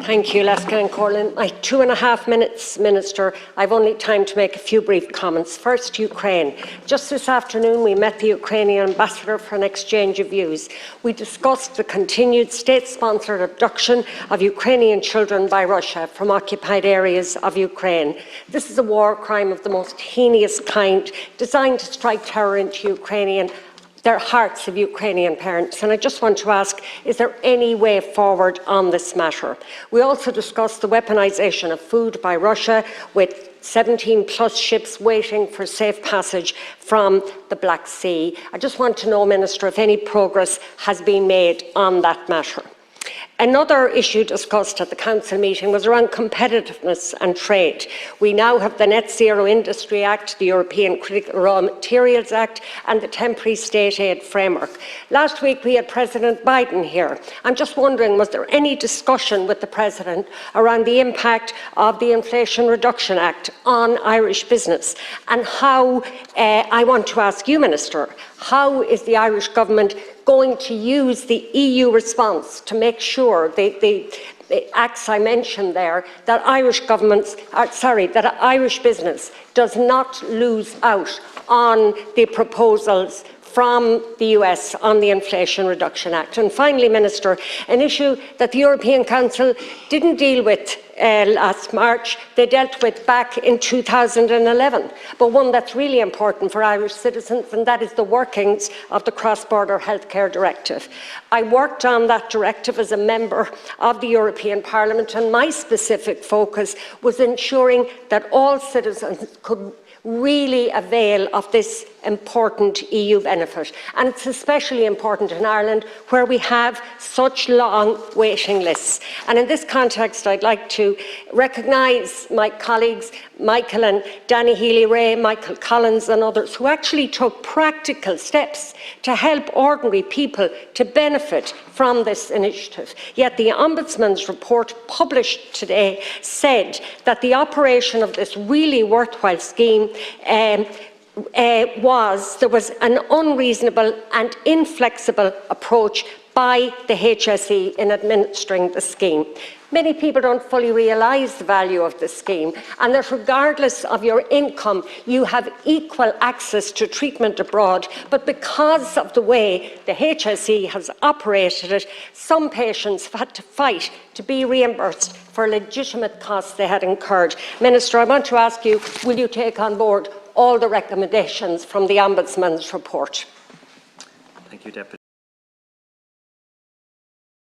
Thank you, Leska and Corlin. My 2.5 minutes, Minister. I've only time to make a few brief comments. First, Ukraine. Just this afternoon, we met the Ukrainian ambassador for an exchange of views. We discussed the continued state-sponsored abduction of Ukrainian children by Russia from occupied areas of Ukraine. This is a war crime of the most heinous kind, designed to strike terror into their hearts of Ukrainian parents. And I just want to ask, is there any way forward on this matter? We also discussed the weaponisation of food by Russia, with 17 plus ships waiting for safe passage from the Black Sea. I just want to know, Minister, if any progress has been made on that matter. Another issue discussed at the Council meeting was around competitiveness and trade. We now have the Net Zero Industry Act, the European Critical Raw Materials Act and the Temporary State Aid Framework. Last week we had President Biden here. I'm just wondering, was there any discussion with the President around the impact of the Inflation Reduction Act on Irish business? And how, I want to ask you, Minister, how is the Irish Government going to use the EU response to make sure the acts I mentioned there, that Irish business does not lose out on the proposals from the US on the Inflation Reduction Act? And finally, Minister, an issue that the European Council didn't deal with last March, they dealt with back in 2011, but one that's really important for Irish citizens, and that is the workings of the Cross-Border Healthcare Directive. I worked on that directive as a member of the European Parliament, and my specific focus was ensuring that all citizens could really avail of this important EU benefit. And it's especially important in Ireland, where we have such long waiting lists. And in this context, I'd like to recognise my colleagues, Michael and Danny Healy-Rae, Michael Collins and others, who actually took practical steps to help ordinary people to benefit from this initiative. Yet the Ombudsman's report published today said that the operation of this really worthwhile scheme there was an unreasonable and inflexible approach by the HSE in administering the scheme. Many people don't fully realise the value of the scheme, and that regardless of your income, you have equal access to treatment abroad. But because of the way the HSE has operated it, some patients have had to fight to be reimbursed for legitimate costs they had incurred. Minister, I want to ask you, will you take on board all the recommendations from the Ombudsman's report? Thank you, Deputy.